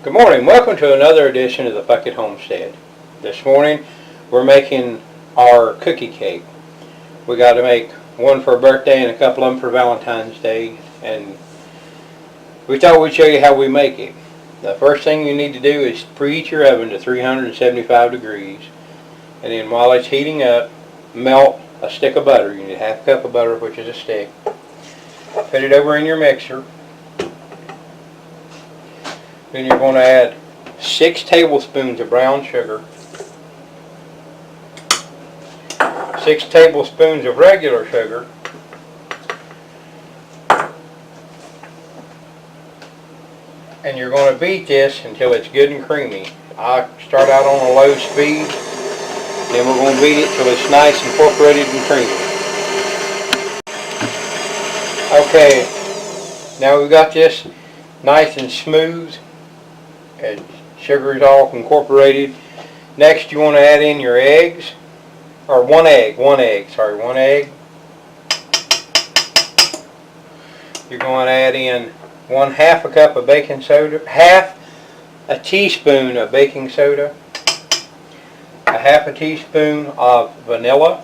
Good morning. Welcome to another edition of the Puckett Homestead. This morning we're making our cookie cake. We got to make one for a birthday and a couple of them for Valentine's Day, and we thought we'd show you how we make it. The first thing you need to do is preheat your oven to 375 degrees, and then while it's heating up, melt a stick of butter. You need a half cup of butter, which is a stick. Put it over in your mixer. Then you're going to add 6 tablespoons of brown sugar, 6 tablespoons of regular sugar, and you're going to beat this until it's good and creamy. I start out on a low speed, then we're going to beat it till it's nice, incorporated, and creamy. Okay, now we've got this nice and smooth, and sugar is all incorporated. Next you want to add in your eggs, or one egg. You're going to add in 1/2 a cup of baking soda, half a teaspoon of baking soda, a half a teaspoon of vanilla,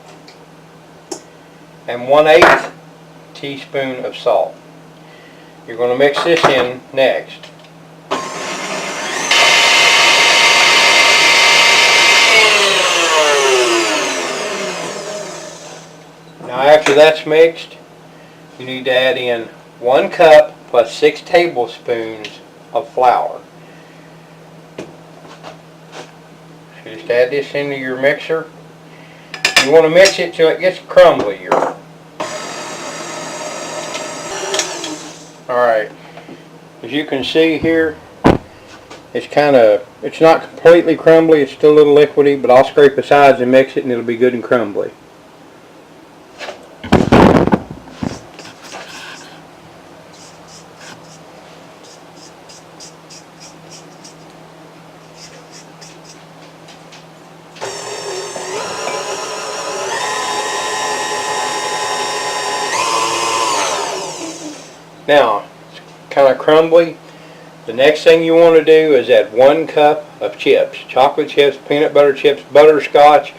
and 1/8 teaspoon of salt. You're going to mix this in next. Now after that's mixed, you need to add in 1 cup plus 6 tablespoons of flour. So just add this into your mixer. You want to mix it till it gets crumblier. Alright, as you can see here, it's not completely crumbly, it's still a little liquidy, but I'll scrape the sides and mix it and it'll be good and crumbly. Now, it's kind of crumbly. The next thing you want to do is add 1 cup of chips. Chocolate chips, peanut butter chips, butterscotch.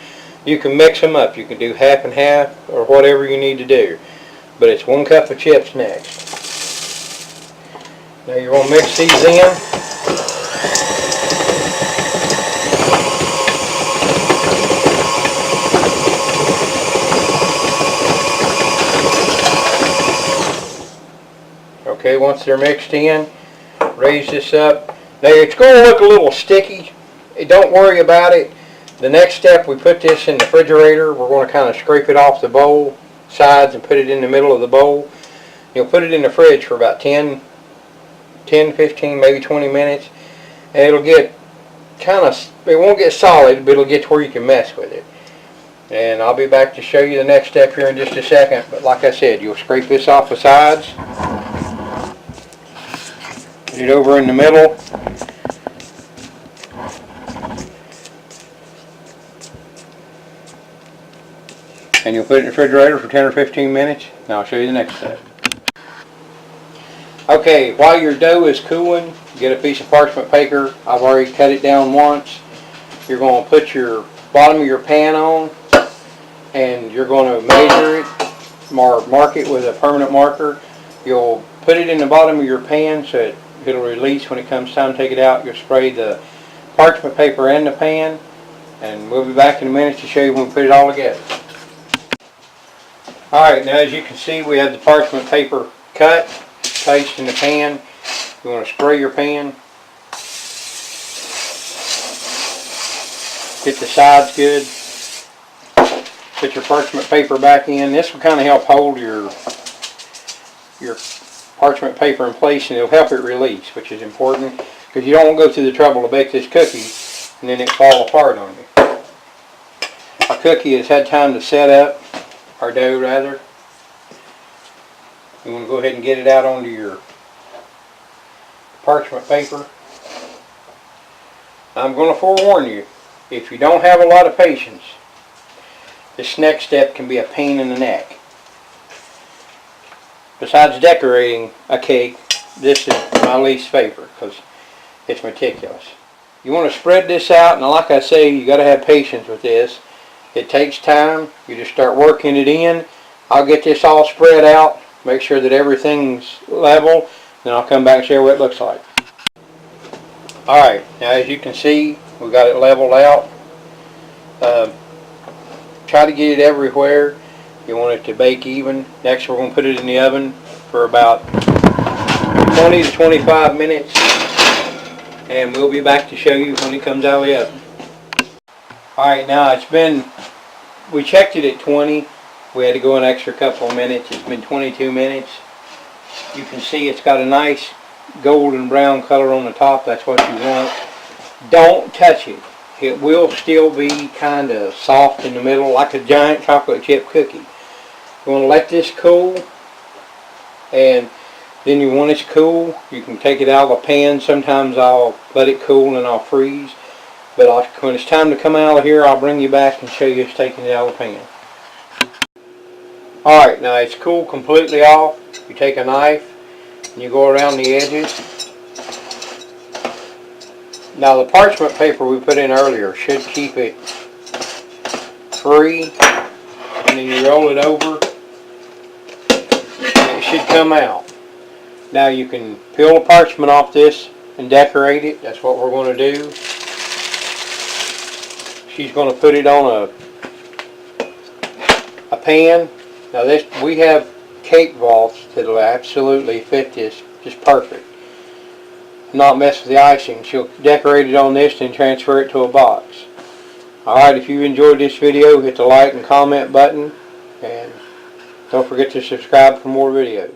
You can mix them up. You can do half and half or whatever you need to do. But it's 1 cup of chips next. Now you're going to mix these in. Okay, once they're mixed in, raise this up. Now it's going to look a little sticky. Don't worry about it. The next step, we put this in the refrigerator. We're going to kind of scrape it off the bowl sides and put it in the middle of the bowl. You'll put it in the fridge for about 10, 15, maybe 20 minutes. And it'll get it won't get solid, but it'll get to where you can mess with it. And I'll be back to show you the next step here in just a second. But like I said, you'll scrape this off the sides. Put it over in the middle. And you'll put it in the refrigerator for 10 or 15 minutes. Now I'll show you the next step. Okay, while your dough is cooling, get a piece of parchment paper. I've already cut it down once. You're going to put your bottom of your pan on, and you're going to measure it, mark it with a permanent marker. You'll put it in the bottom of your pan so it'll release when it comes time to take it out. You'll spray the parchment paper in the pan, and we'll be back in a minute to show you when we put it all together. Alright, now as you can see, we have the parchment paper cut, placed in the pan. You want to spray your pan. Get the sides good. Put your parchment paper back in. This will kind of help hold your parchment paper in place, and it'll help it release, which is important because you don't want to go through the trouble to bake this cookie and then it fall apart on you. Our cookie has had time to set up, our dough rather. You want to go ahead and get it out onto your parchment paper. I'm going to forewarn you, if you don't have a lot of patience, this next step can be a pain in the neck. Besides decorating a cake, this is my least favorite because It's meticulous. You want to spread this out, and like I say, you got to have patience with this. It takes time. You just start working it in. I'll get this all spread out, make sure that everything's level, then I'll come back and show you what it looks like. Alright, now as you can see, we got it leveled out. Try to get it everywhere. You want it to bake even. Next we're going to put it in the oven for about 20 to 25 minutes, and we'll be back to show you when it comes out of the oven. Alright, now we checked it at 20. We had to go an extra couple of minutes. It's been 22 minutes. You can see it's got a nice golden brown color on the top. That's what you want. Don't touch it. It will still be kind of soft in the middle, like a giant chocolate chip cookie. You want to let this cool, and then when it's cool, you can take it out of the pan. Sometimes I'll let it cool and I'll freeze. But when it's time to come out of here, I'll bring you back and show you it's taking it out of the pan. Alright, now it's cooled completely off. You take a knife and you go around the edges. Now the parchment paper we put in earlier should keep it free, and then you roll it over and it should come out. Now you can peel the parchment off this and decorate it. That's what we're going to do. She's going to put it on a pan. Now we have cake vaults that'll absolutely fit this just perfect. Not mess with the icing. She'll decorate it on this and transfer it to a box. Alright, if you enjoyed this video, hit the like and comment button, and don't forget to subscribe for more videos.